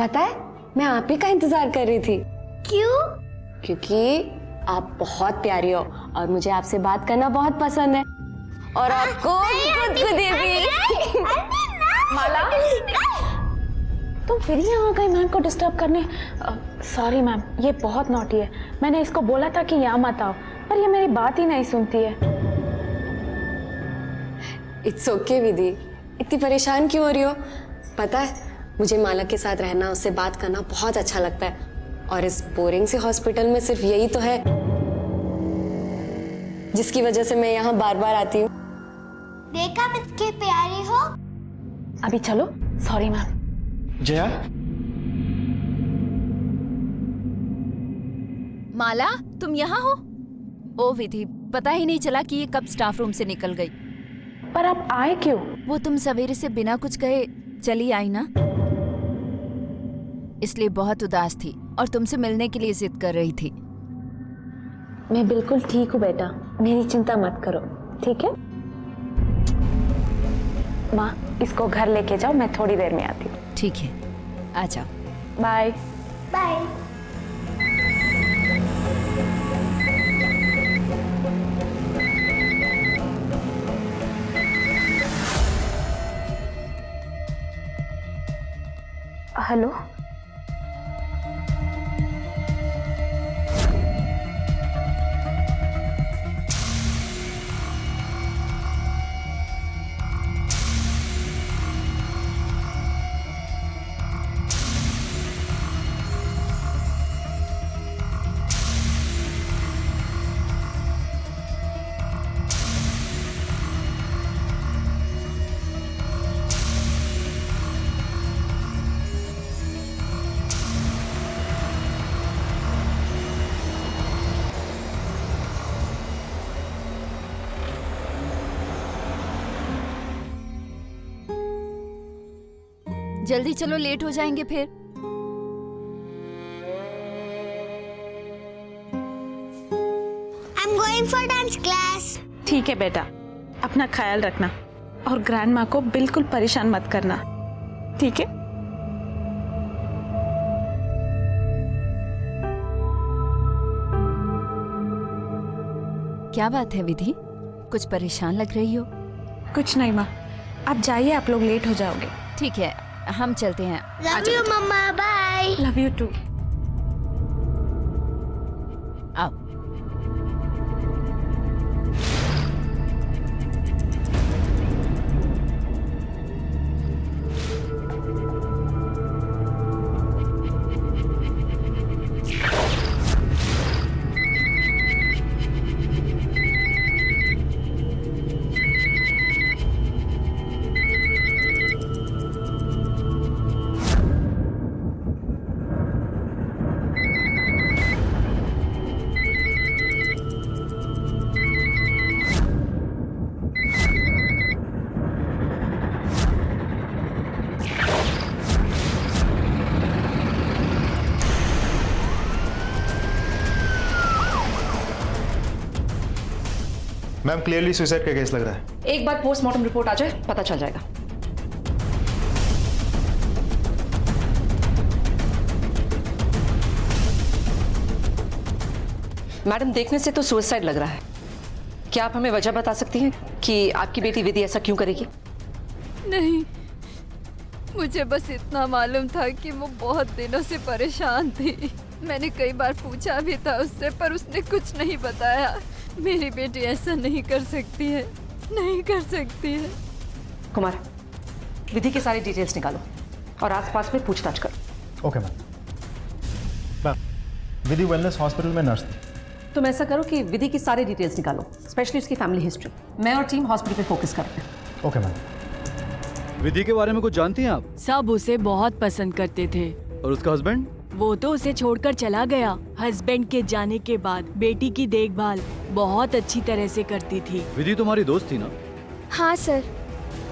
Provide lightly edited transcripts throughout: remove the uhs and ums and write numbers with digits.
पता है मैं आप ही का इंतजार कर रही थी। क्यों? क्योंकि आप बहुत प्यारी हो और मुझे आपसे बात करना बहुत पसंद है और आपको खुद भी। माला, तुम फिर यहाँ आ गई मैम को डिस्टर्ब करने। सॉरी मैम, ये बहुत नॉटी है। मैंने इसको बोला था कि यहाँ मत आओ, पर ये मेरी बात ही नहीं सुनती है। इट्स ओके विधि, इतनी परेशान क्यों हो रही हो? पता है मुझे माला के साथ रहना, उससे बात करना बहुत अच्छा लगता है और इस बोरिंग से हॉस्पिटल में सिर्फ यही तो है जिसकी वजह से मैं यहाँ बार बार आती हूँ। देखा कितने प्यारे हो। अभी चलो। Sorry ma'am. जया, माला तुम यहाँ हो? ओ विधि, पता ही नहीं चला कि ये कब स्टाफ रूम से निकल गई। पर आप आए क्यों? वो तुम सवेरे से बिना कुछ कहे चली आई ना, इसलिए बहुत उदास थी और तुमसे मिलने के लिए जिद कर रही थी। मैं बिल्कुल ठीक हूँ बेटा, मेरी चिंता मत करो, ठीक है? माँ, इसको घर लेके जाओ, मैं थोड़ी देर में आती हूँ। ठीक है, आ जाओ। Bye bye. हेलो। जल्दी चलो, लेट हो जाएंगे फिर। I'm going for dance class. ठीक है बेटा, अपना ख्याल रखना और ग्रैंड माँ को बिल्कुल परेशान मत करना, ठीक है? क्या बात है विधि, कुछ परेशान लग रही हो? कुछ नहीं माँ, आप जाइए, आप लोग लेट हो जाओगे। ठीक है, हम चलते हैं। Love you, Mama. Bye. Love you too. आओ। मैम क्लियरली सुसाइड का केस लग रहा है। एक बार पोस्टमार्टम रिपोर्ट आ जाए, पता चल जाएगा। मैडम, देखने से तो सुसाइड लग रहा है। क्या आप हमें वजह बता सकती हैं कि आपकी बेटी विधि ऐसा क्यों करेगी? नहीं, मुझे बस इतना मालूम था कि वो बहुत दिनों से परेशान थी। मैंने कई बार पूछा भी था उससे, पर उसने कुछ नहीं बताया। मेरी बेटी ऐसा नहीं कर सकती है, नहीं कर सकती है। कुमार, विधि की सारी डिटेल्स निकालो और आसपास में पूछताछ करो। Okay ma'am. मैम, विधि वेलनेस हॉस्पिटल में नर्स थी। तुम ऐसा करो कि विधि की सारी डिटेल्स निकालो, स्पेशली उसकी फैमिली हिस्ट्री। मैं और टीम हॉस्पिटल पे फोकस करते हैं। Okay ma'am. विधि के बारे में कुछ जानती हैं आप? सब उसे बहुत पसंद करते थे। और उसका हस्बैंड? वो तो उसे छोड़कर चला गया। हस्बैंड के जाने के बाद बेटी की देखभाल बहुत अच्छी तरह से करती थी। विधि तुम्हारी दोस्त थी ना? हाँ सर,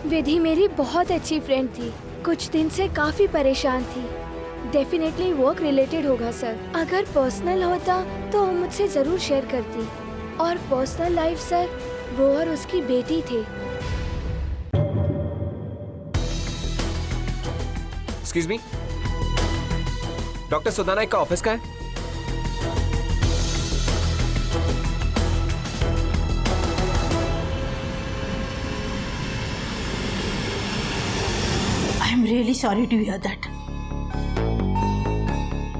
विधि मेरी बहुत अच्छी फ्रेंड थी। कुछ दिन से काफी परेशान थी। डेफिनेटली वर्क रिलेटेड होगा सर। अगर पर्सनल होता तो वो मुझसे जरूर शेयर करती। और पर्सनल लाइफ सर, वो और उसकी बेटी थे। एक्सक्यूज मी, डॉक्टर सुदानायक का ऑफिस का है? I am really sorry to hear that.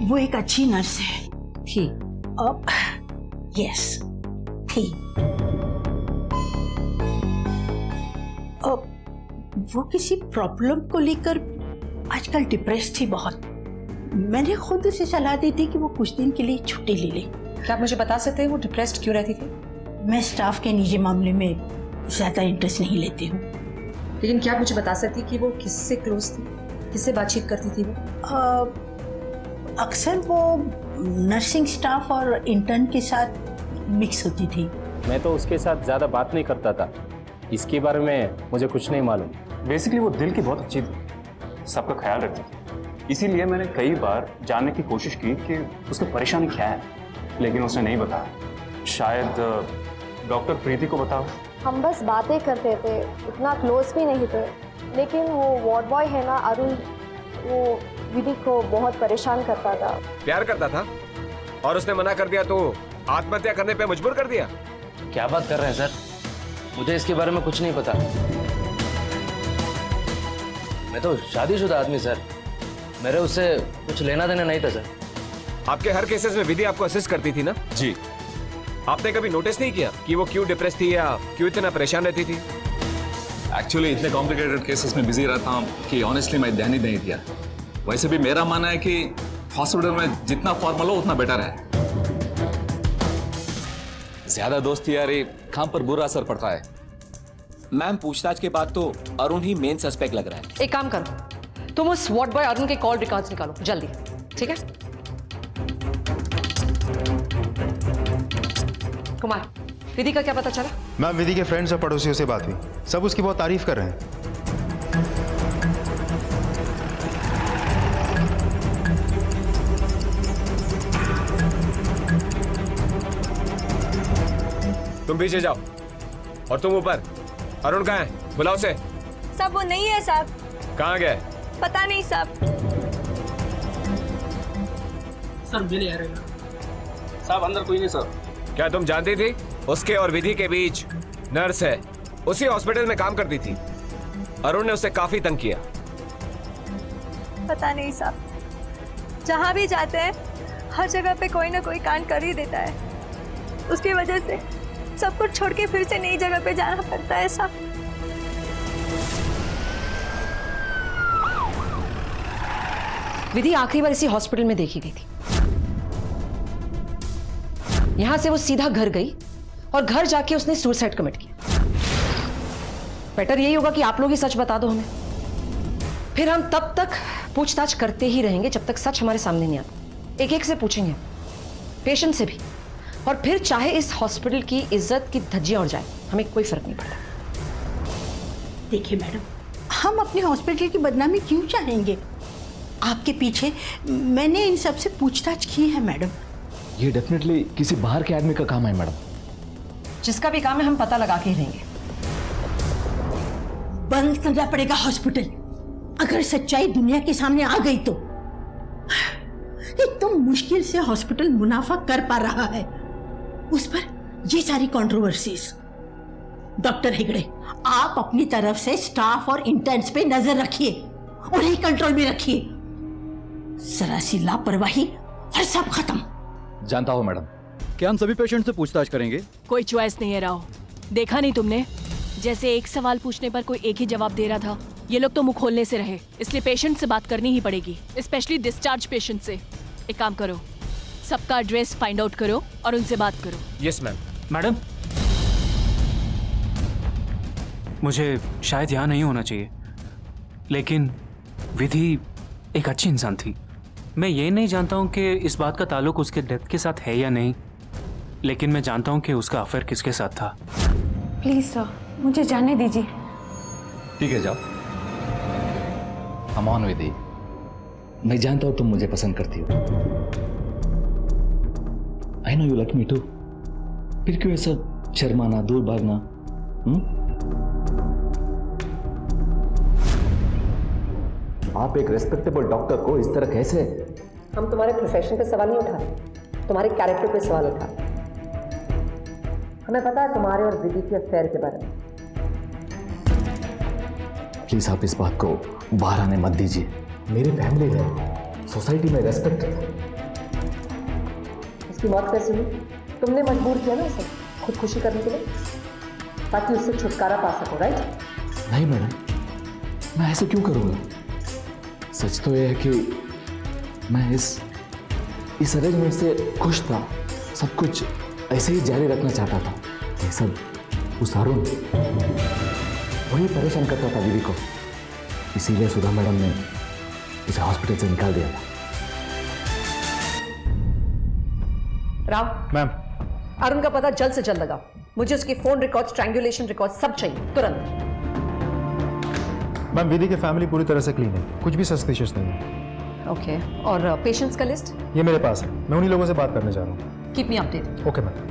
वो एक अच्छी नर्स है। थी? यस, थी। वो किसी प्रॉब्लम को लेकर आजकल डिप्रेस थी बहुत। मैंने खुद उसे सलाह दी थी कि वो कुछ दिन के लिए छुट्टी ले ले। क्या आप मुझे बता सकते हैं वो डिप्रेस्ड क्यों रहती थी? मैं स्टाफ के निजी मामले में ज्यादा इंटरेस्ट नहीं लेती हूँ। लेकिन क्या आप मुझे बता सकती कि वो किससे क्लोज थी, किससे बातचीत करती थी वो? अक्सर वो नर्सिंग स्टाफ और इंटर्न के साथ मिक्स होती थी। मैं तो उसके साथ ज़्यादा बात नहीं करता था, इसके बारे में मुझे कुछ नहीं मालूम। बेसिकली वो दिल की बहुत अच्छी थी, सबका ख्याल रखती थी। इसीलिए मैंने कई बार जानने की कोशिश की कि उसकी परेशानी क्या है, लेकिन उसने नहीं बताया। शायद डॉक्टर प्रीति को बताओ। हम बस बातें करते थे, इतना क्लोज भी नहीं थे। लेकिन वो वार्ड बॉय है ना अरुण, वो विधि को बहुत परेशान करता था। प्यार करता था और उसने मना कर दिया तो आत्महत्या करने पे मजबूर कर दिया। क्या बात कर रहे हैं सर, मुझे इसके बारे में कुछ नहीं पता। मैं तो शादीशुदा आदमी सर, मेरे उससे कुछ लेना देना नहीं था सर। आपके हर केसेस में विधि आपको असिस्ट करती थी ना? जी। आपने कभी नोटिस नहीं किया कि वो क्यों डिप्रेस थी या क्यों इतना परेशान रहती थी? एक्चुअली इतने कॉम्प्लिकेटेड केसेस में बिजी रहता हूँ कि ऑनेस्टली मैं ध्यान ही नहीं दिया। वैसे भी मेरा मानना है कि हॉस्पिटल में जितना फॉर्मल हो उतना बेटर है। ज्यादा दोस्ती यारी काम पर बुरा असर पड़ता है। मैम, पूछताछ के बाद तो अरुण ही मेन सस्पेक्ट लग रहा है। एक काम करो, तुम उस वार्ड बॉय अरुण के कॉल रिकॉर्ड्स निकालो जल्दी, ठीक है? कुमार, विधि का क्या पता चला? मैम, विधि के फ्रेंड्स और पड़ोसियों से बात हुई, सब उसकी बहुत तारीफ कर रहे हैं। तुम पीछे जाओ और तुम ऊपर। अरुण कहाँ है? बुलाओ उसे। सब वो नहीं है साहब। कहाँ गए? पता नहीं साहब। सर मिले आ रहे हैं साहब, अंदर कोई नहीं सर। क्या तुम जानती थी उसके और विधि के बीच नर्स है, उसी हॉस्पिटल में काम करती थी। अरुण ने उसे काफी तंग किया। पता नहीं साहब, जहाँ भी जाते हैं हर जगह पे कोई ना कोई कांड कर ही देता है। उसकी वजह से सब कुछ छोड़ के फिर से नई जगह पे जाना पड़ता है साहब। विधि आखिरी बार इसी हॉस्पिटल में देखी गई थी। यहां से वो सीधा घर गई और घर जाके उसने सुसाइड कमिट किया। बेटर यही होगा कि आप लोग ही सच बता दो हमें, फिर हम तब तक पूछताछ करते ही रहेंगे जब तक सच हमारे सामने नहीं आता। एक एक से पूछेंगे, पेशेंट से भी, और फिर चाहे इस हॉस्पिटल की इज्जत की धज्जियां उड़ जाए, हमें कोई फर्क नहीं पड़ता। देखिए मैडम, हम अपने हॉस्पिटल की बदनामी क्यों चाहेंगे? आपके पीछे मैंने इन सब से पूछताछ की है मैडम। ये डेफिनेटली किसी बाहर के आदमी का काम है मैडम। जिसका भी काम है हम पता लगा के ही रहेंगे। बंद करना पड़ेगा हॉस्पिटल। अगर सच्चाई दुनिया के सामने आ गई तो एक तो मुश्किल से हॉस्पिटल मुनाफा कर पा रहा है, उस पर ये सारी कंट्रोवर्सीज। डॉक्टर हेगड़े, आप अपनी तरफ से स्टाफ और इंटर्न्स पे नजर रखिए, उन्हें कंट्रोल में रखिए। जरा सी लापरवाही और सब खत्म। जानता हूँ मैडम। क्या हम सभी पेशेंट से पूछताछ करेंगे? कोई चॉइस नहीं है राव। देखा नहीं तुमने, जैसे एक सवाल पूछने पर कोई एक ही जवाब दे रहा था। ये लोग तो मुंह खोलने से रहे, इसलिए पेशेंट से बात करनी ही पड़ेगी, स्पेशली डिस्चार्ज पेशेंट से। एक काम करो, सबका एड्रेस फाइंड आउट करो और उनसे बात करो। Yes ma'am. मैडम, मुझे शायद यहाँ नहीं होना चाहिए, लेकिन विधि एक अच्छी इंसान थी। मैं ये नहीं जानता हूँ कि इस बात का ताल्लुक उसके डेथ के साथ है या नहीं, लेकिन मैं जानता हूँ कि उसका अफेयर किसके साथ था। प्लीज सर, मुझे जाने दीजिए। ठीक है, जाओ। अमान विधि, मैं जानता हूँ तुम मुझे पसंद करती हो। I know you like me too. फिर क्यों ऐसा शर्माना, दूर भागना? आप एक रेस्पेक्टेबल डॉक्टर को इस तरह कैसे हम तुम्हारे प्रोफेशन पे सवाल नहीं उठा रहे, तुम्हारे कैरेक्टर पे सवाल उठा रहे। हमें पता है तुम्हारे और विधि के अफेयर के बारे में। प्लीज आप इस बात को बाहर आने मत दीजिए। मेरी फैमिली है, सोसाइटी में रेस्पेक्ट है। उसकी मौत कैसे हुई? तुमने मजबूर किया ना उसे खुदकुशी करने के लिए, ताकि उससे छुटकारा पा सको, राइट? नहीं मैडम, मैं ऐसे क्यों करूँगा? सच तो यह है कि मैं इस अरेंजमेंट से खुश था। सब कुछ ऐसे ही जारी रखना चाहता था। ये सब उस अरुण वही परेशान करता था दीदी को, इसीलिए सुधा मैडम ने उसे हॉस्पिटल से निकाल दिया था। राव मैम, अरुण का पता जल्द से जल्द लगाओ। मुझे उसकी फोन रिकॉर्ड, स्ट्रैंगुलेशन रिकॉर्ड सब चाहिए तुरंत। मैम विधि की फैमिली पूरी तरह से क्लीन है, कुछ भी सस्पिशियस नहीं है। ओके, और पेशेंट्स का लिस्ट? ये मेरे पास है, मैं उन्हीं लोगों से बात करने जा रहा हूँ। Keep me updated. Okay ma'am.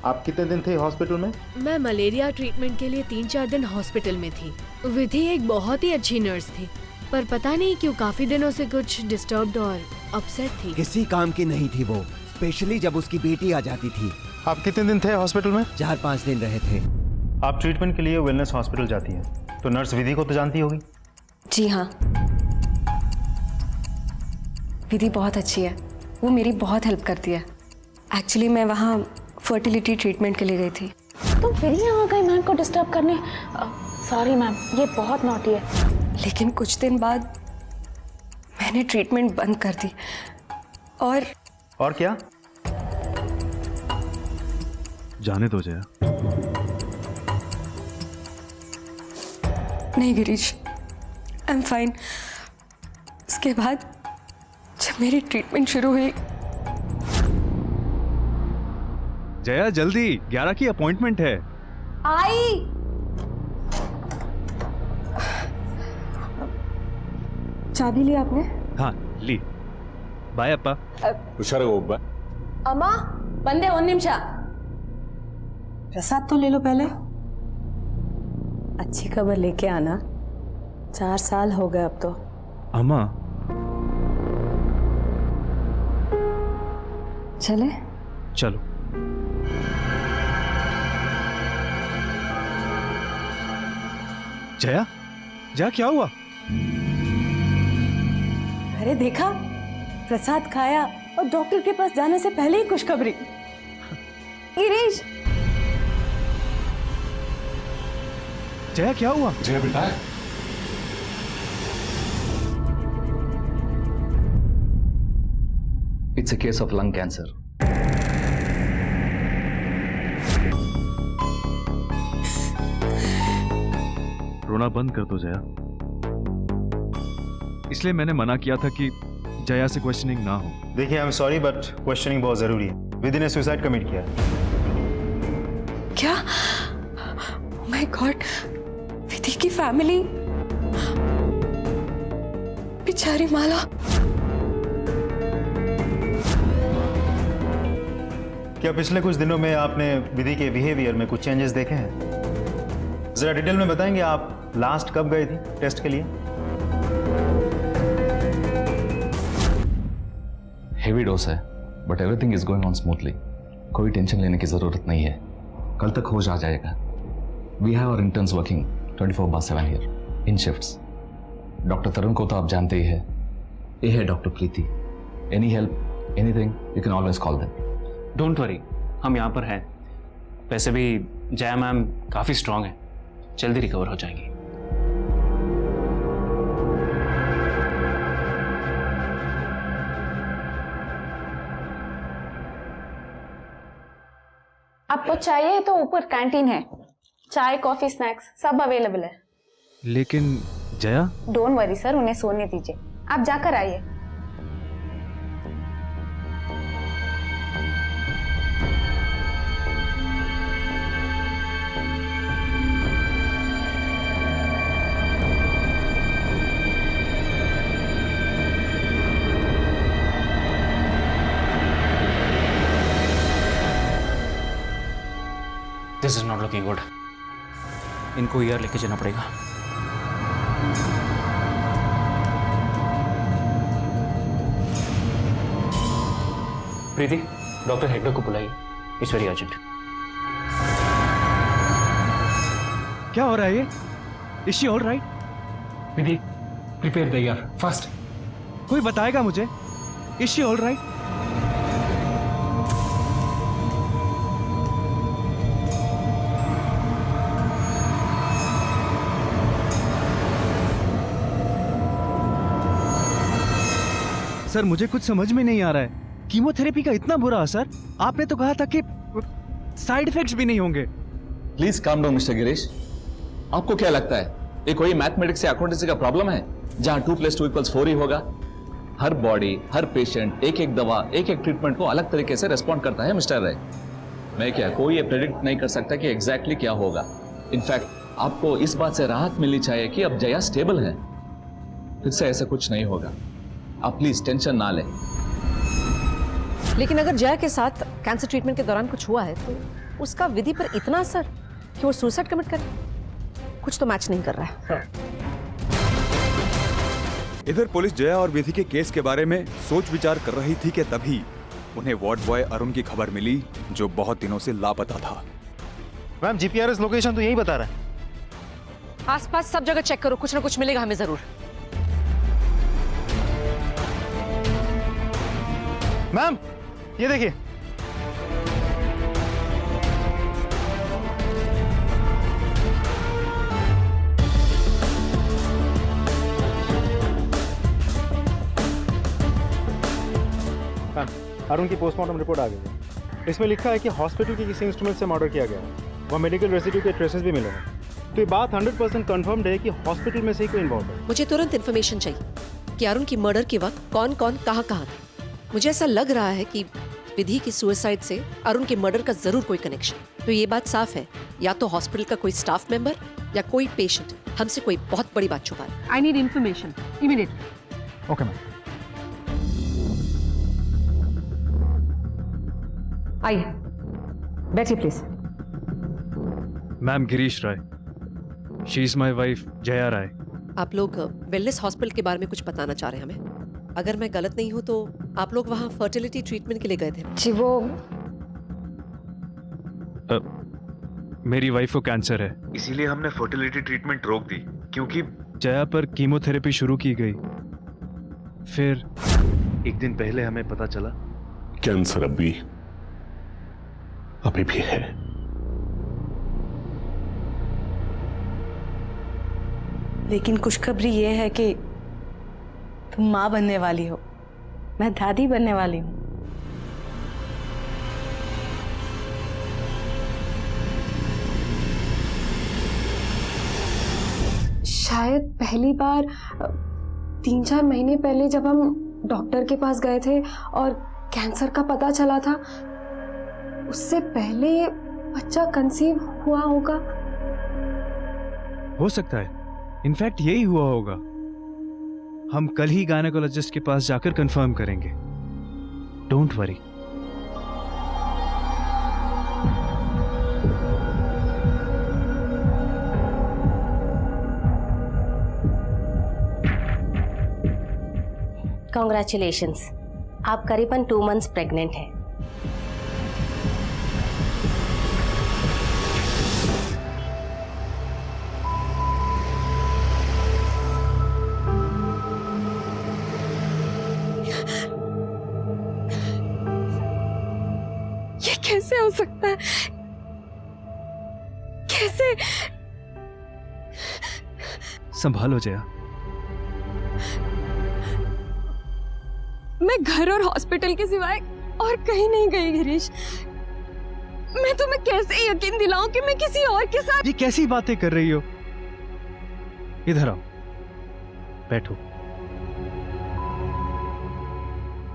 आप कितने दिन थे हॉस्पिटल में? मैं मलेरिया ट्रीटमेंट के लिए 3-4 दिन हॉस्पिटल में थी। विधि एक बहुत ही अच्छी नर्स थी, पर पता नहीं क्यों काफी दिनों से कुछ डिस्टर्ब्ड और अपसेट थी। किसी काम की नहीं थी वो, स्पेशली जब उसकी बेटी आ जाती थी। आप कितने दिन थे हॉस्पिटल में? 4-5 दिन रहे थे। आप ट्रीटमेंट के लिए वेलनेस हॉस्पिटल जाती हैं, तो नर्स विधि को तो जानती होगी? जी हाँ, विधि बहुत अच्छी है, वो मेरी बहुत हेल्प करती है। एक्चुअली मैं वहाँ फर्टिलिटी ट्रीटमेंट के लिए गई थी। तुम फिर यहाँ आ गई मैम को डिस्टर्ब करने। सॉरी मैम, ये बहुत नॉटी है। लेकिन कुछ दिन बाद मैंने ट्रीटमेंट बंद कर दी। और क्या? जाने दो जया। नहीं गिरीश, आई एम फाइन। उसके बाद जब मेरी ट्रीटमेंट शुरू हुई। जया जल्दी, 11 की अपॉइंटमेंट है। आई चाबी ली आपने? हाँ ली। बाय अप्पा। अम्मा बंदे 1 निमिष। प्रसाद तो ले लो पहले। अच्छी खबर लेके आना, 4 साल हो गए अब तो। अम्मा चले? चलो। जया, जया क्या हुआ? अरे देखा, प्रसाद खाया और डॉक्टर के पास जाने से पहले ही खुशखबरी। गिरीश, जया क्या हुआ? जया बेटा, it's a case of lung cancer. रोना बंद कर दो जया। इसलिए मैंने मना किया था कि जया से क्वेश्चनिंग ना हो। देखिए I am sorry but questioning बहुत जरूरी है। विधि ने सुसाइड कमिट किया है। क्या? माय गॉड, विधि की फैमिली, बेचारी माला। क्या पिछले कुछ दिनों में आपने विधि के बिहेवियर में कुछ चेंजेस देखे हैं? जरा डिटेल में बताएंगे, आप लास्ट कब गए थे टेस्ट के लिए? हेवी डोज है, but everything is going on smoothly. कोई टेंशन लेने की जरूरत नहीं है, कल तक होश आ जाएगा। We have our interns working 24/7 here in shifts. Doctor Tarun को तो आप जानते ही है। ये है doctor Preeti. Any help, anything, you can always call them. Don't worry, हम यहाँ पर हैं। वैसे भी जया मैम काफ़ी स्ट्रांग है, जल्दी रिकवर हो जाएंगी। आपको चाहिए तो ऊपर कैंटीन है, चाय कॉफी स्नैक्स सब अवेलेबल है। लेकिन जया? डोंट वरी सर, उन्हें सोने दीजिए, आप जाकर आइए। This is not looking good. इनको ईयर लेके जाना पड़ेगा। प्रीति, डॉक्टर हेगड़े को बुलाइए, इट्स वेरी अर्जेंट। क्या हो रहा है ये? Is she all right? Preeti, prepare the ER fast. कोई बताएगा मुझे? Is she all right? Sir मुझे कुछ समझ में नहीं आ रहा है। कीमोथेरेपी का इतना बुरा असर? आपने तो कहा था कि साइड इफेक्ट्स भी नहीं होंगे। Please calm down mister Girish. आपको क्या लगता है ये कोई मैथमेटिक्स या अकाउंटेंसी का प्रॉब्लम है जहां 2 + 2 = 4 ही होगा? हर बॉडी, हर पेशेंट एक एक दवा, एक एक ट्रीटमेंट को अलग तरीके से रेस्पॉन्ड करता है मिस्टर राय। मैं क्या कोई ये प्रेडिक्ट नहीं कर सकता कि एग्जैक्टली क्या होगा। इनफैक्ट आपको इस बात से राहत मिलनी चाहिए कि अब जया स्टेबल है, फिर से ऐसा कुछ नहीं होगा। आप प्लीज टेंशन ना लें। लेकिन अगर जया के साथ कैंसर ट्रीटमेंट के दौरान कुछ हुआ है तो उसका विधि पर इतना असर कि वो सुसाइड कमिट करे, कुछ तो मैच नहीं कर रहा है। इधर पुलिस जया और विधि के केस के बारे में सोच विचार कर रही थी कि तभी उन्हें वार्ड बॉय अरुण की खबर मिली, जो बहुत दिनों से लापता था। मैम GPRS लोकेशन तो यही बता रहा है। आसपास सब जगह चेक करो, कुछ ना कुछ मिलेगा हमें जरूर। मैम ये देखिए, अरुण की पोस्टमार्टम रिपोर्ट आ गई है। इसमें लिखा है कि हॉस्पिटल के किसी इंस्ट्रूमेंट से मर्डर किया गया है। वहाँ मेडिकल रेसिड्यू के ट्रेसेस भी मिले हैं। तो ये बात 100% कंफर्म्ड है कि हॉस्पिटल में से ही कोई इन्वॉल्व है। मुझे तुरंत इन्फॉर्मेशन चाहिए कि अरुण की मर्डर के वक्त कौन कौन कहाँ था। मुझे ऐसा लग रहा है कि विधि की सुसाइड से अरुण के मर्डर का जरूर कोई कनेक्शन। तो ये बात साफ है, या तो हॉस्पिटल का कोई स्टाफ मेंबर या कोई पेशेंट हमसे कोई बहुत बड़ी बात छुपा रहा है। I need information immediately. Okay ma'am. आइए बैठिए please. Ma'am Girish Rai, she is my wife Jaya Rai. आप लोग वेलनेस हॉस्पिटल के बारे में कुछ बताना चाह रहे हैं हमें? अगर मैं गलत नहीं हूं तो आप लोग वहां फर्टिलिटी ट्रीटमेंट के लिए गए थे। जी वो मेरी वाइफ को कैंसर है, इसीलिए हमने फर्टिलिटी ट्रीटमेंट रोक दी, क्योंकि जया पर कीमोथेरेपी शुरू की गई। फिर एक दिन पहले हमें पता चला कैंसर अभी भी है। लेकिन खुशखबरी ये है कि तुम माँ बनने वाली हो, मैं दादी बनने वाली हूँ। शायद पहली बार 3-4 महीने पहले जब हम डॉक्टर के पास गए थे और कैंसर का पता चला था, उससे पहले बच्चा कंसीव हुआ होगा। हो सकता है, इनफैक्ट यही हुआ होगा। हम कल ही गायनेकोलॉजिस्ट के पास जाकर कंफर्म करेंगे। Don't worry. कॉन्ग्रेचुलेशंस, आप करीबन 2 मंथ्स प्रेग्नेंट हैं। ये कैसे हो सकता है? कैसे? संभालो जया। मैं घर और हॉस्पिटल के सिवाय और कहीं नहीं गई गिरीश। मैं तुम्हें कैसे यकीन दिलाऊं कि मैं किसी और के साथ। ये कैसी बातें कर रही हो? इधर आओ, बैठो।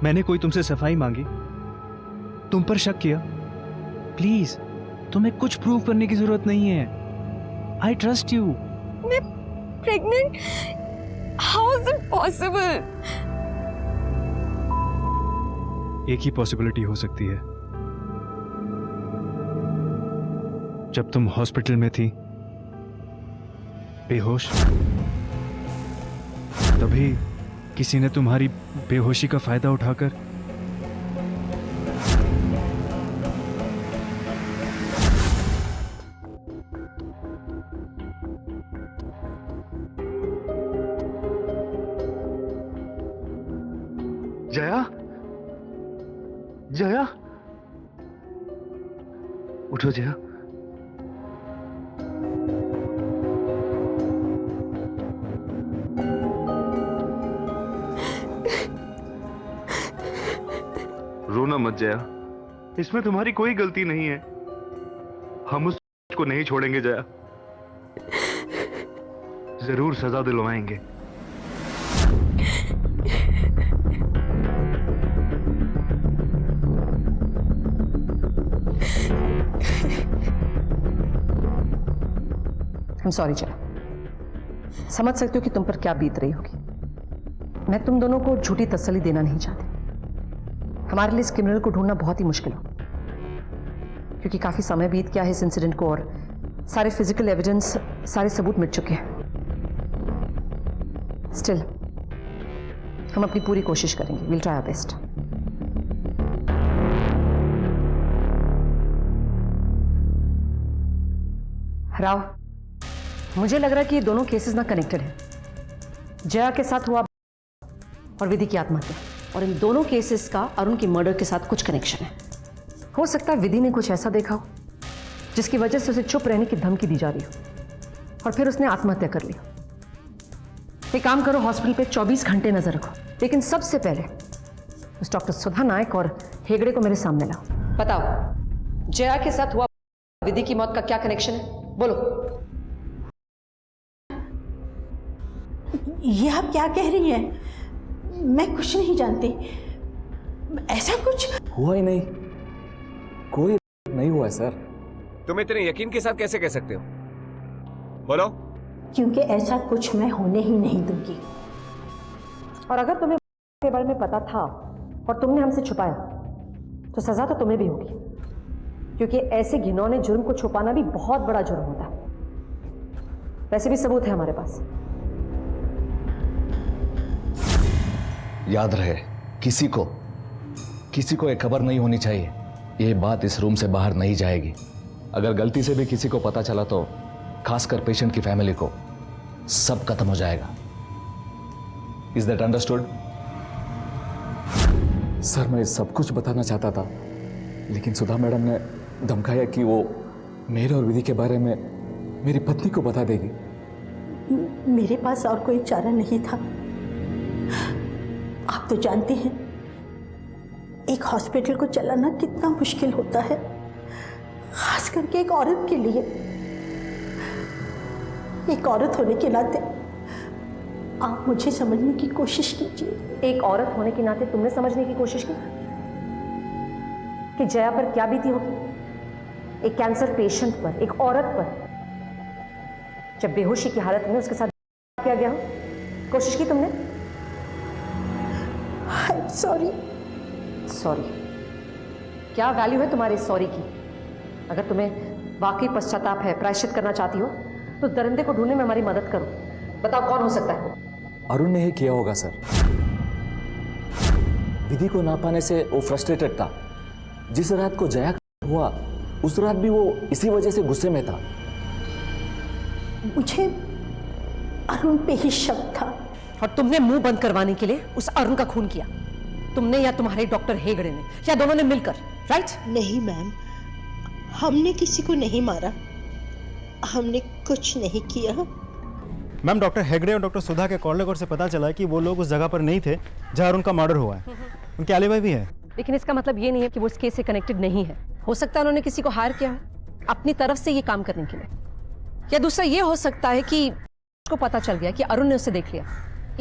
मैंने कोई तुमसे सफाई मांगी, तुम पर शक किया? प्लीज, तुम्हें कुछ प्रूव करने की जरूरत नहीं है। I trust you. मैं pregnant? How is it possible? एक ही पॉसिबिलिटी हो सकती है। जब तुम हॉस्पिटल में थी बेहोश, तभी किसी ने तुम्हारी बेहोशी का फायदा उठाकर जया, जया, उठो जया। रोना मत जया, इसमें तुम्हारी कोई गलती नहीं है। हम उसको नहीं छोड़ेंगे जया, जरूर सजा दिलवाएंगे। I'm sorry जया, समझ सकती हूँ कि तुम पर क्या बीत रही होगी। मैं तुम दोनों को झूठी तसल्ली देना नहीं चाहती। हमारे लिए इस क्रिमिनल को ढूंढना बहुत ही मुश्किल हो, क्योंकि काफी समय बीत गया है इस इंसिडेंट को और सारे फिजिकल एविडेंस, सारे सबूत मिट चुके हैं। स्टिल हम अपनी पूरी कोशिश करेंगे। Will try our best. Rao, मुझे लग रहा है कि ये दोनों केसेस ना कनेक्टेड हैं। जया के साथ हुआ और विधि की आत्महत्या, और इन दोनों केसेस का अरुण की मर्डर के साथ कुछ कनेक्शन है। हो सकता है विधि ने कुछ ऐसा देखा हो जिसकी वजह से उसे चुप रहने की धमकी दी जा रही हो और फिर उसने आत्महत्या कर ली। एक काम करो, हॉस्पिटल पे 24 घंटे नजर रखो, लेकिन सबसे पहले उस डॉक्टर सुधा नायक और हेगड़े को मेरे सामने लाओ। बताओ, जया के साथ हुआ विधि की मौत का क्या कनेक्शन है? बोलो। ये आप क्या कह रही हैं? मैं कुछ नहीं जानती। ऐसा कुछ हुआ ही नहीं, कोई नहीं हुआ है सर। तुम इतने यकीन के साथ कैसे कह सकते हो? बोलो। क्योंकि ऐसा कुछ मैं होने ही नहीं दूंगी। और अगर तुम्हें के बारे में पता था और तुमने हमसे छुपाया तो सजा तो तुम्हें भी होगी, क्योंकि ऐसे घिनौने जुर्म को छुपाना भी बहुत बड़ा जुर्म होता है। वैसे भी सबूत है हमारे पास। याद रहे, किसी को ये खबर नहीं होनी चाहिए। ये बात इस रूम से बाहर नहीं जाएगी। अगर गलती से भी किसी को पता चला तो खासकर पेशेंट की फैमिली को सब खत्म हो जाएगा। Is that understood? सर, मैं सब कुछ बताना चाहता था, लेकिन सुधा मैडम ने धमकाया कि वो मेरे और विधि के बारे में मेरी पत्नी को बता देगी। मेरे पास और कोई चारा नहीं था। आप तो जानते हैं एक हॉस्पिटल को चलाना कितना मुश्किल होता है, खास करके एक औरत के लिए। एक औरत होने के नाते आप मुझे समझने की कोशिश कीजिए। एक औरत होने के नाते तुमने समझने की कोशिश की कि जया पर क्या बीती होगी। एक कैंसर पेशेंट पर, एक औरत पर, जब बेहोशी की हालत में उसके साथ किया गया हो, कोशिश की तुमने? सॉरी। सॉरी? क्या वैल्यू है तुम्हारे सॉरी की? अगर तुम्हें वाकई पश्चाताप है, प्रायश्चित करना चाहती हो, तो दरिंदे को ढूंढने में हमारी मदद करो। बताओ कौन हो सकता है? अरुण ने ही किया होगा सर। विधि को ना पाने से वो फ्रस्ट्रेटेड था। जिस रात को जया हुआ उस रात भी वो इसी वजह से गुस्से में था। मुझे अरुण पे ही शक था। और तुमने मुंह बंद करवाने के लिए उस अरुण का खून किया। तुमने या तुम्हारे डॉक्टर हेगड़े ने या दोनों ने मिलकर, राइट? नहीं मैम, हमने किसी को नहीं मारा, हमने कुछ नहीं किया। मैम, डॉक्टर हेगड़े और डॉक्टर सुधा के कॉल लॉगर से पता चला है कि वो लोग उस जगह पर नहीं थे जहां उनका मर्डर हुआ है। उनके एलिबी भी है। लेकिन इसका मतलब ये नहीं है कि वो इस केस से कनेक्टेड नहीं है। हो सकता है उन्होंने किसी को हायर किया हो अपनी तरफ से ये काम करने के लिए, या दूसरा ये हो सकता है कि उसको पता चल गया कि अरुण ने उसे देख लिया,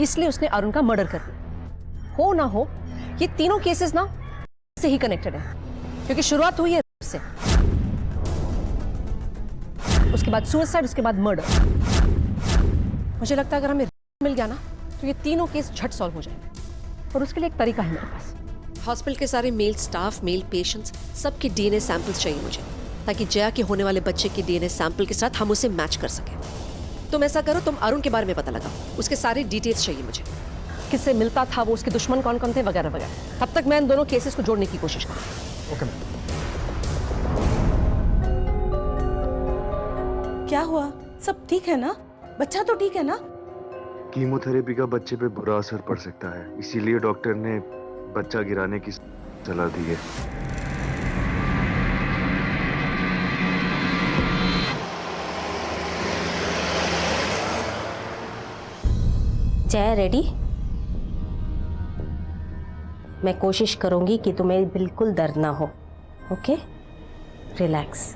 इसलिए उसने अरुण का मर्डर कर दिया। हो ना हो, ये तीनों केसेस ना से ही कनेक्टेड है, क्योंकि शुरुआत हुई है से, उसके बाद सुसाइड, उसके बाद मर्डर। मुझे लगता है अगर हमें मिल गया ना तो ये तीनों केस झट सॉल्व हो जाएंगे, और उसके लिए एक तरीका है मेरे पास। हॉस्पिटल के सारे मेल स्टाफ, मेल पेशेंट्स, सबके डीएनए सैंपल्स चाहिए मुझे, ताकि जया के होने वाले बच्चे के डीएनए सैंपल के साथ हम उसे मैच कर सकें। तुम ऐसा करो, तुम अरुण के बारे में पता लगाओ, उसके सारे डिटेल्स चाहिए मुझे, किससे मिलता था वो, उसके दुश्मन कौन कौन थे, वगैरह वगैरह। तब तक मैं इन दोनों केसेस को जोड़ने की कोशिश करूँ। ओके। क्या हुआ? सब ठीक है ना? बच्चा तो ठीक है ना? कीमोथेरेपी का बच्चे पे बुरा असर पड़ सकता है, इसीलिए डॉक्टर ने बच्चा गिराने की सलाह दी है। जय रेडी? मैं कोशिश करूंगी कि तुम्हें बिल्कुल दर्द ना हो। Okay, relax.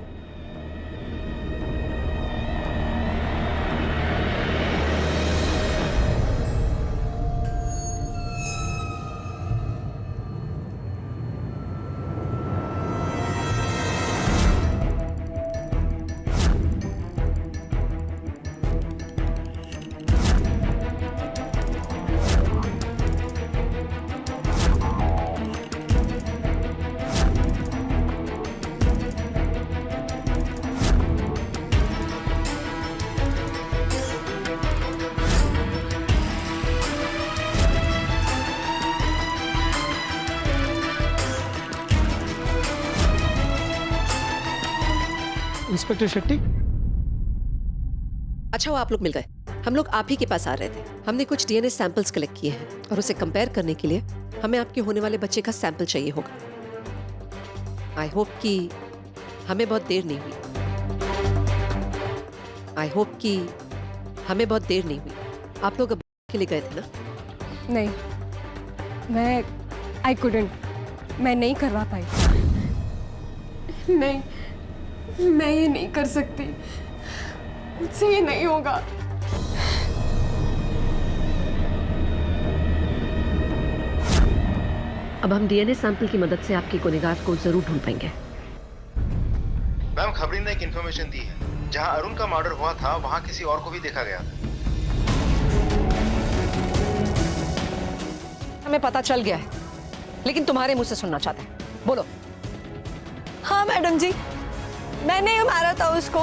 इंस्पेक्टर शेट्टी। अच्छा, वो आप लोग मिल गए। हम लोग आप ही के पास आ रहे थे। हमने कुछ डीएनए सैंपल्स कलेक्ट किए हैं और उसे कंपेयर करने के लिए हमें आपके होने वाले बच्चे का सैंपल चाहिए होगा। आई होप कि हमें बहुत देर नहीं हुई। आप लोग अब के लिए गए थे ना? नहीं, आई कुडंट, मैं नहीं करवा पाई। नहीं, मैं ये नहीं कर सकती, मुझसे ये नहीं होगा। अब हम डीएनए सैंपल की मदद से आपके गुनहगार को जरूर ढूंढ पाएंगे। मैम, खबरी ने एक इन्फॉर्मेशन दी है, जहां अरुण का मर्डर हुआ था वहां किसी और को भी देखा गया था। हमें पता चल गया है, लेकिन तुम्हारे मुंह से सुनना चाहते हैं। बोलो। हाँ मैडम जी, मैंने ही मारा था उसको,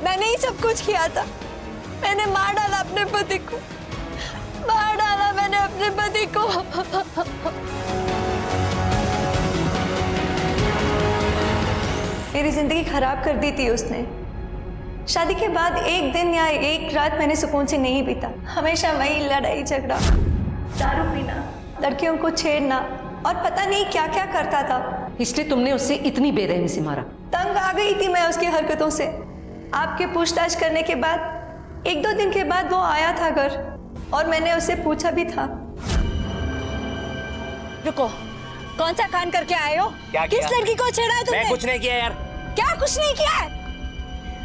मैंने ही सब कुछ किया था। मैंने मार डाला अपने पति को, मार डाला मैंने अपने पति को। मेरी जिंदगी खराब कर दी थी उसने। शादी के बाद एक दिन या एक रात मैंने सुकून से नहीं बीता। हमेशा वही लड़ाई झगड़ा, दारू पीना, लड़कियों को छेड़ना और पता नहीं क्या क्या करता था। इसलिए तुमने उससे इतनी बेरहमी से मारा? तंग आ गई थी मैं उसकी हरकतों से। आपके पूछताछ करने के बाद 1-2 दिन के बाद वो आया था घर और मैंने उससे पूछा भी था। रुको, कौन सा कांड करके आए हो? किस लड़की को छेड़ा है तुमने? मैं कुछ नहीं किया यार। क्या कुछ नहीं किया है?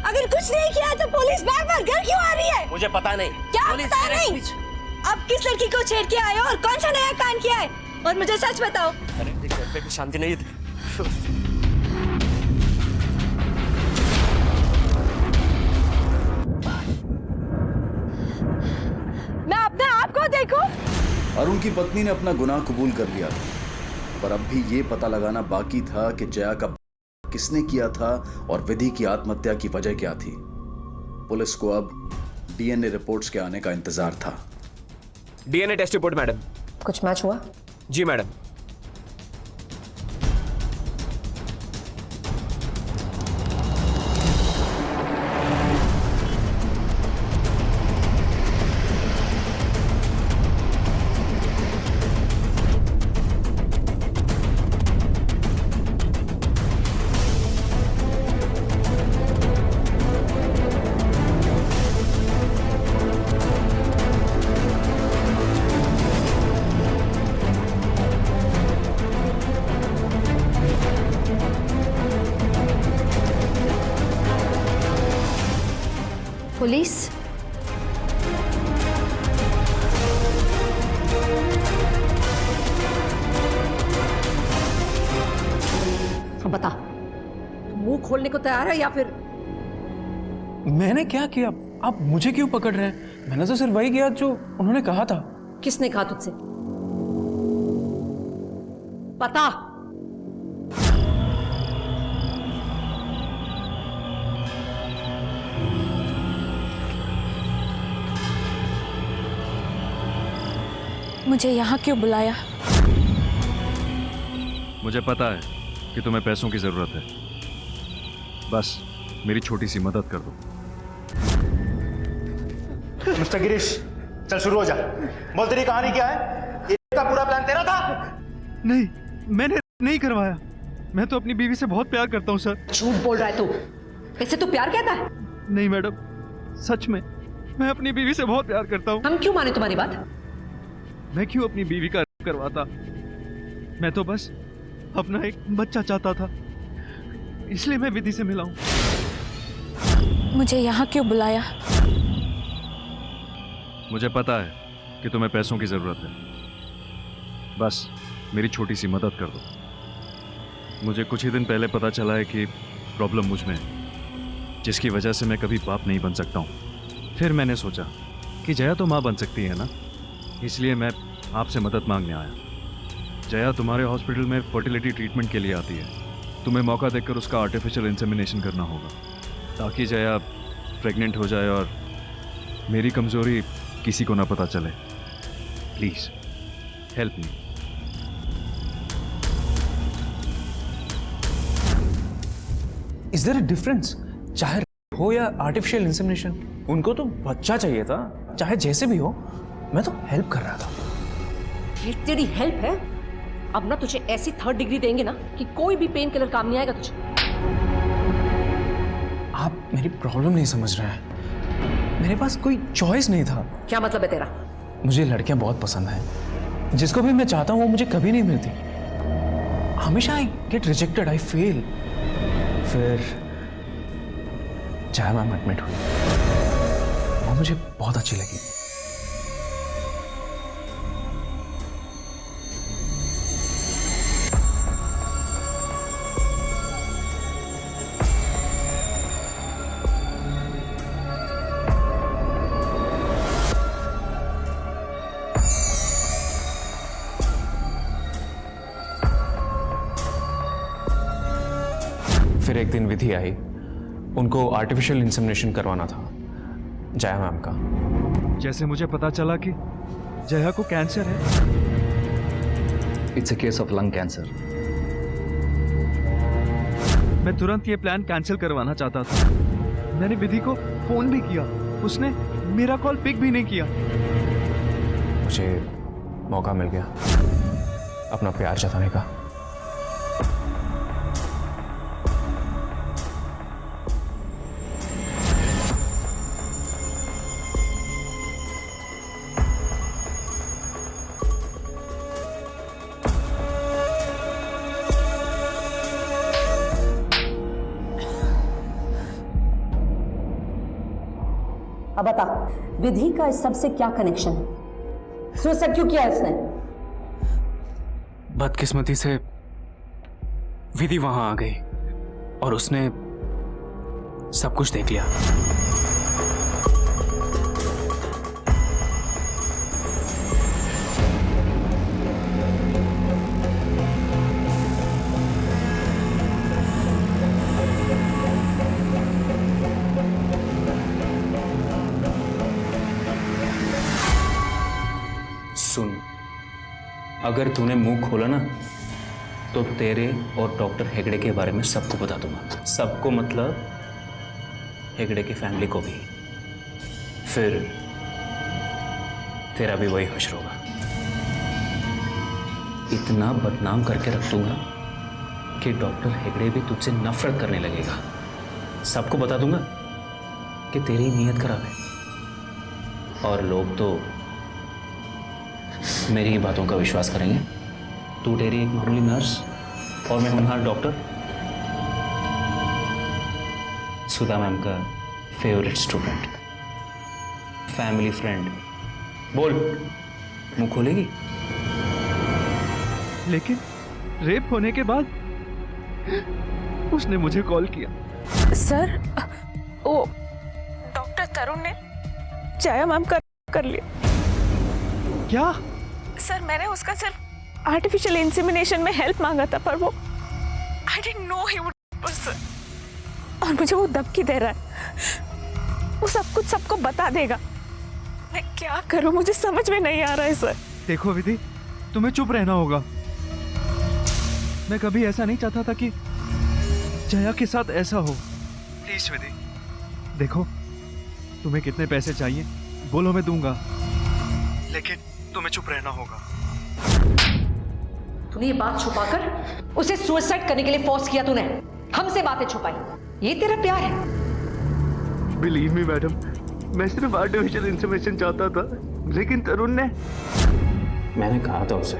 अगर कुछ नहीं किया तो पुलिस बार बार घर क्यों आ रही है? मुझे पता नहीं। क्या पता नहीं? अब किस लड़की को छेड़ के आए हो और कौन सा नया कांड किया है? और मुझे सच बताओ। अरे घर पे भी शांति नहीं थी। मैं अपने आप को देखूं? अरुण की पत्नी ने अपना गुनाह कबूल कर लिया, पर अब भी ये पता लगाना बाकी था कि जया का किसने किया था और विधि की आत्महत्या की वजह क्या थी। पुलिस को अब डीएनए रिपोर्ट्स के आने का इंतजार था। DNA test report madam. कुछ मैच हुआ? जी मैडम। पुलिस? तो बता, मुंह खोलने को तैयार है या फिर? मैंने क्या किया? आप मुझे क्यों पकड़ रहे हैं? मैंने तो सिर्फ वही किया जो उन्होंने कहा था। किसने कहा तुझसे? पता। मुझे यहाँ क्यों बुलाया? मुझे पता है कि तुम्हें पैसों की जरूरत है, बस मेरी छोटी सी मदद कर दो। मिस्टर गिरीश, चल शुरू हो जा। बोल, तेरी कहानी क्या है? ये का पूरा प्लान तेरा था? नहीं, मैंने नहीं करवाया। मैं तो अपनी बीवी से बहुत प्यार करता हूँ सर। झूठ बोल रहा है तू। इससे तू प्यार कहता है? नहीं मैडम, सच में मैं अपनी बीवी से बहुत प्यार करता हूँ। हम क्यों माने तुम्हारी बात? मैं क्यों अपनी बीवी का करवाता? मैं तो बस अपना एक बच्चा चाहता था, इसलिए मैं विधि से मिला हूँ। मुझे यहाँ क्यों बुलाया? मुझे पता है कि तुम्हें पैसों की जरूरत है, बस मेरी छोटी सी मदद कर दो। मुझे कुछ ही दिन पहले पता चला है कि प्रॉब्लम मुझ में है, जिसकी वजह से मैं कभी बाप नहीं बन सकता हूँ। फिर मैंने सोचा कि जया तो माँ बन सकती है ना, इसलिए मैं आपसे मदद मांगने आया। जया तुम्हारे हॉस्पिटल में फर्टिलिटी ट्रीटमेंट के लिए आती है। तुम्हें मौका देकर उसका आर्टिफिशियल इंसेमिनेशन करना होगा, ताकि जया प्रेग्नेंट हो जाए और मेरी कमजोरी किसी को ना पता चले। Please help me. Is there a difference? चाहे हो या आर्टिफिशियल इंसेमिनेशन, उनको तो बच्चा चाहिए था। चाहे जैसे भी हो, मैं तो हेल्प कर रहा था। ये तेरी हेल्प है? अब ना तुझे ऐसी 3rd डिग्री देंगे ना कि कोई भी पेन किलर काम नहीं आएगा तुझे। आप मेरी प्रॉब्लम नहीं समझ रहे हैं। मेरे पास कोई चॉइस नहीं था। क्या मतलब है तेरा? मुझे लड़कियां बहुत पसंद हैं। जिसको भी मैं चाहता हूँ वो मुझे कभी नहीं मिलती। हमेशा I get rejected, I fail. फिर जया मैम एडमिट हुई, वो मुझे बहुत अच्छी लगी। फिर एक दिन विधि आई, उनको आर्टिफिशियल इंसेमिनेशन करवाना था जया मैम का। जैसे मुझे पता चला कि जया को कैंसर है। It's a case of lung cancer. मैं तुरंत ये प्लान कैंसिल करवाना चाहता था। मैंने विधि को फोन भी किया, उसने मेरा कॉल पिक भी नहीं किया। मुझे मौका मिल गया अपना प्यार जताने का। अब बता, विधि का इस सब से क्या कनेक्शन है? सुसाइड क्यों किया उसने? बदकिस्मती से विधि वहां आ गई और उसने सब कुछ देख लिया। सुन, अगर तूने मुंह खोला ना तो तेरे और डॉक्टर हेगड़े के बारे में सबको बता दूंगा। सबको मतलब हेगड़े की फैमिली को भी। फिर तेरा भी वही हश्र होगा। इतना बदनाम करके रख दूंगा कि डॉक्टर हेगड़े भी तुझसे नफरत करने लगेगा। सबको बता दूंगा कि तेरी नीयत खराब है और लोग तो मेरी बातों का विश्वास करेंगे। तू तेरी एक मामूली नर्स और मैं होनहार डॉक्टर, सुधा मैम का फेवरेट स्टूडेंट, फैमिली फ्रेंड। बोल, मुंह खोलेगी? लेकिन रेप होने के बाद उसने मुझे कॉल किया। सर, वो डॉक्टर तरुण ने जया मैम का कर लिया। क्या? सर, मैंने उसका सिर्फ आर्टिफिशियल इंसेमिनेशन में हेल्प मांगा था, पर वो I didn't know he would. और मुझे वो धमकी दे रहा है, वो सब कुछ सबको बता देगा। मैं क्या करूं, मुझे समझ में नहीं आ रहा है सर। देखो विधि, तुम्हें चुप रहना होगा। मैं कभी ऐसा नहीं चाहता था कि जया के साथ ऐसा हो। प्लीज विधि, देखो तुम्हें कितने पैसे चाहिए बोलो, मैं दूंगा, लेकिन तुम्हें चुप रहना होगा। तूने ये बात छुपाकर उसे सुसाइड करने के लिए फोर्स किया तूने, हमसे बातें छुपाई। ये तेरा प्यार है? बिलीव मी मैडम, मैं सिर्फ आर्टिफिशियल इंफॉर्मेशन चाहता था, लेकिन तरुण ने। मैंने कहा था उसे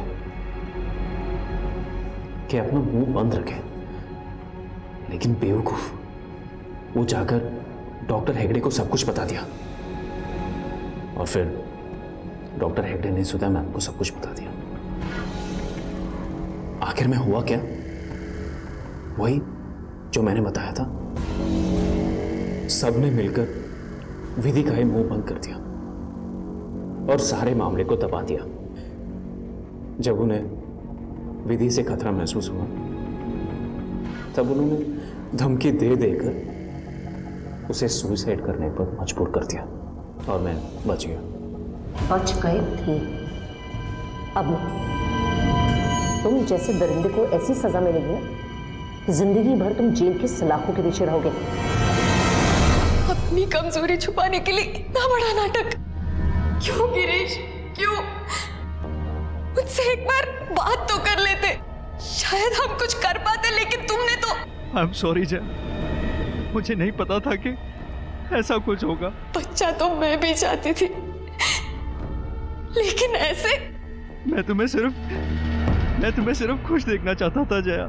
कि अपना मुंह बंद रखे, लेकिन बेवकूफ वो जाकर डॉक्टर हेगड़े को सब कुछ बता दिया और फिर डॉक्टर हेगड़े ने सुधा मैम को सब कुछ बता दिया। आखिर में हुआ क्या? वही जो मैंने बताया था। सबने मिलकर विधि का ही मुंह बंद कर दिया और सारे मामले को दबा दिया। जब उन्हें विधि से खतरा महसूस हुआ तब उन्होंने धमकी दे देकर उसे सुसाइड करने पर मजबूर कर दिया और मैं बच गया। बच गए थे, अब नहीं। तुम जैसे दरिंदे को ऐसी सजा मिलेगी ना कि जिंदगी भर तुम जेल की सलाखों के पीछे रहोगे। अपनी कमजोरी छुपाने के लिए इतना बड़ा नाटक क्यों गिरीश, क्यों? मुझसे एक बार बात तो कर लेते, शायद हम कुछ कर पाते, लेकिन तुमने तो। आई एम सॉरी जया, मुझे नहीं पता था कि ऐसा कुछ होगा। बच्चा तो मैं भी चाहती थी, लेकिन ऐसे। मैं तुम्हें सिर्फ खुश देखना चाहता था जया।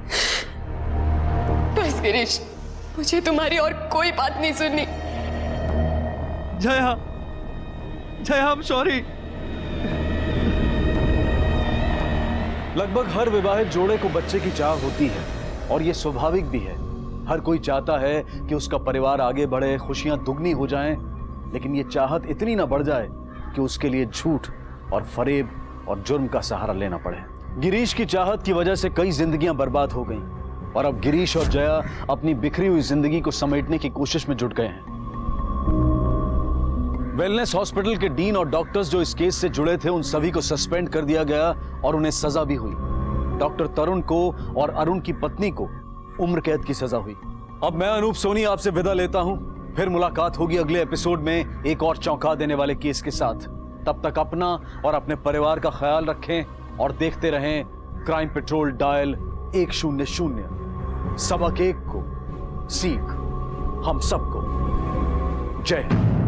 बस गिरीश, मुझे तुम्हारी और कोई बात नहीं सुननी। Jaya, I am sorry. लगभग हर विवाहित जोड़े को बच्चे की चाह होती है और ये स्वाभाविक भी है। हर कोई चाहता है कि उसका परिवार आगे बढ़े, खुशियां दुगनी हो जाएं, लेकिन ये चाहत इतनी ना बढ़ जाए कि उसके लिए झूठ और फरेब और जुर्म का सहारा लेना पड़े। गिरीश की चाहत की वजह से कई जिंदगियां बर्बाद हो गईं और अब गिरीश और जया अपनी बिखरी हुई जिंदगी को समेटने की कोशिश में जुट गए हैं। वेलनेस हॉस्पिटल के डीन और डॉक्टर्स जो इस केस से जुड़े थे, उन सभी को सस्पेंड कर दिया गया और उन्हें सजा भी हुई। डॉक्टर तरुण को और अरुण की पत्नी को उम्र कैद की सजा हुई। अब मैं अनूप सोनी आपसे विदा लेता हूं। फिर मुलाकात होगी अगले एपिसोड में एक और चौंका देने वाले केस के साथ। तब तक अपना और अपने परिवार का ख्याल रखें और देखते रहें क्राइम पेट्रोल डायल 100। सबक एक को सीख हम सबको। जय हिंद।